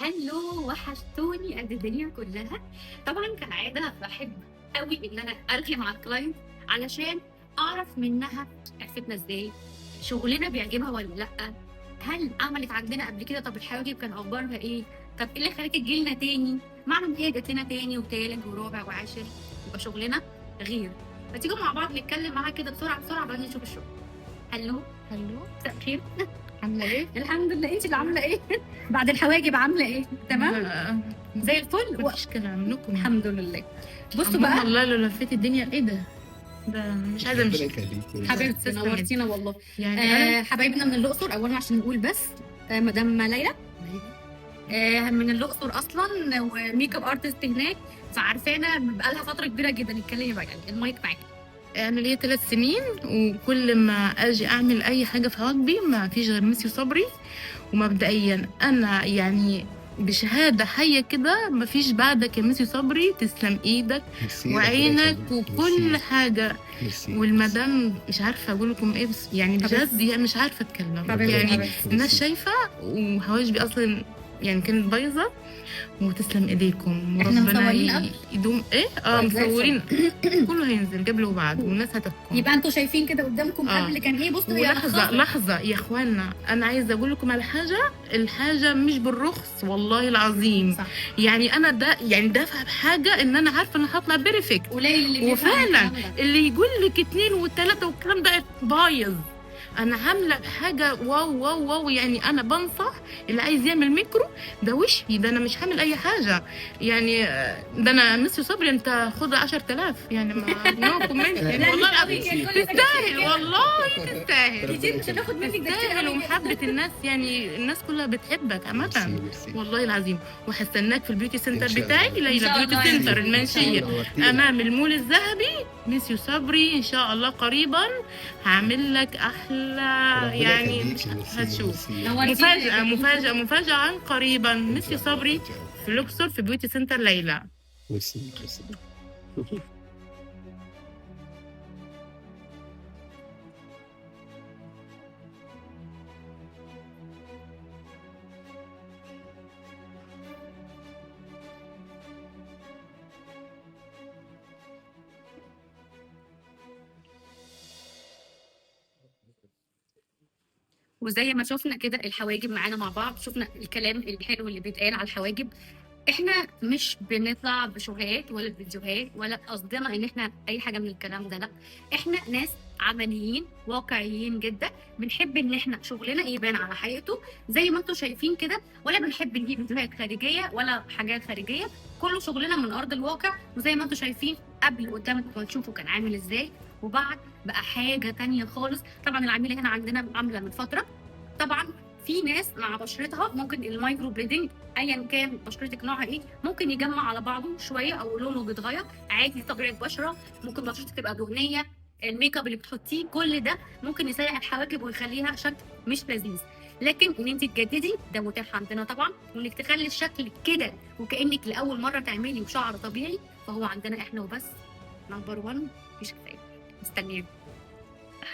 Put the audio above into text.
هلو وحشتوني قد الدنيا كلها. طبعا كالعاده بحب قوي ان انا ارغي مع الكلاينت علشان اعرف منها عرفتنا ازاي، شغلنا بيعجبها ولا لا، هل عملت عندنا قبل كده، طب الحواجب كان اخبارها ايه، طب ايه اللي خليك تجيلنا تاني، معنى ان هي جت لنا تاني وتالت ورابع وعاشر يبقى شغلنا غير. فتيجوا مع بعض نتكلم معاها كده بسرعه بسرعه بعدين نشوف الشغل. هلو. هلو، مساء الخير. عاملة ايه؟ الحمد لله، انت اللي عامله ايه؟ بعد الحواجب عامله ايه؟ تمام زي الفل. مفيش كلام لكم. الحمد لله. بصوا أمال بقى، والله لو لفيت الدنيا ايه ده مش عايزة ربنا امشي. يخليكي. حبيبتي تسلمي. نورتينا والله. يعني انا حبايبنا من الاقصر اولا عشان نقول بس، مدام ليلى من الاقصر اصلا وميك اب ارتست هناك، فعارفانا بقالها فتره كبيره جدا. اتكلمي بقى، يعني المايك معاكي. انا ليا 3 سنين، وكل ما اجي اعمل اي حاجة في حواجبي ما فيش غير ميسي صبري. ومبدئيا انا يعني بشهادة حية كده مفيش بعدك يا ميسي صبري، تسلم ايدك ميرسي، وعينك ربنا يخليك. وكل ميرسي. حاجة. ميرسي. والمدام مش عارفة اقول لكم ايه، بس يعني بجد يعني مش عارفة اتكلم. حبيبتي، يعني حبيبتي. الناس شايفة وحواجبي اصلا يعني كانت بايظة، وتسلم ايديكم احنا وربنا مصورين قبل؟ يدوم ايه طب زي مصورين. كله هينزل قبل وبعد والناس هتحكم. يبقى انتوا شايفين كده قدامكم قبل كان ايه. بصوا هي ولحظة رخصة. لحظة يا اخوانا، انا عايزة اقول لكم على حاجة. الحاجة مش بالرخص والله العظيم. صح. يعني انا ده يعني دافعة بحاجة ان انا عارفة ان هطلع بيرفكت. قليل اللي بيفهم وفعلا الكلام ده. اللي يقول لك 2 و3 والكلام ده بايظ. انا عامله حاجه واو واو واو. يعني انا بنصح اللي عايز يعمل ميكرو ده وشي ده، انا مش هعمل اي حاجه. يعني ده انا ميسي صبري انت خد 10,000 يعني ما نو كومنت. لا، والله مش قوي العظيم كده، كل تستاهل، كده. والله تستاهل. كتير مش هناخد منك ده كتير تستاهل قوي. ومحبه الناس، يعني الناس كلها بتحبك عامه والله العظيم. وهستناك في البيوتي سنتر بتاعي، إن ليلى شاء بيوتي الله سنتر يا المنشيه امام المول الذهبي. ميسي صبري ان شاء الله قريبا هعمل لك احلى، يعني هتشوف مفاجأة عن قريبا. ميسي صبري في الأقصر في بيوتي سنتر ليلى. ميرسي. ميرسي. وزي ما شفنا كده الحواجب معانا مع بعض، شفنا الكلام الحلو اللي بيتقال على الحواجب. احنا مش بنطلع بشوهات ولا فيديوهات ولا قصدنا ان احنا اي حاجه من الكلام ده، لا. احنا ناس عمليين واقعيين جدا، بنحب ان احنا شغلنا يبان على حقيقته زي ما انتم شايفين كده، ولا بنحب نجيب فيديوهات خارجيه ولا حاجات خارجيه. كله شغلنا من ارض الواقع، وزي ما انتم شايفين قبل قدامكم هتشوفوا كان عامل ازاي، وبعد بقى حاجه تانية خالص. طبعا العميله هنا عندنا عامله من فتره. طبعا في ناس مع بشرتها ممكن المايكرو بليدنج ايا كان بشرتك نوعها ايه ممكن يجمع على بعضه شويه او لونه بيتغير عادي، طبيعه بشره. ممكن بشرتك تبقى دهنيه، الميك اب اللي بتحطيه كل ده ممكن يسيح الحواجب ويخليها شكل مش لذيذ. لكن ان انت تجددي ده متاح عندنا طبعا، وانك تخلي الشكل كده وكانك لاول مره تعملي بشعر طبيعي، فهو عندنا احنا وبس. نمبر 1 مفيش كفايه. مستنيين.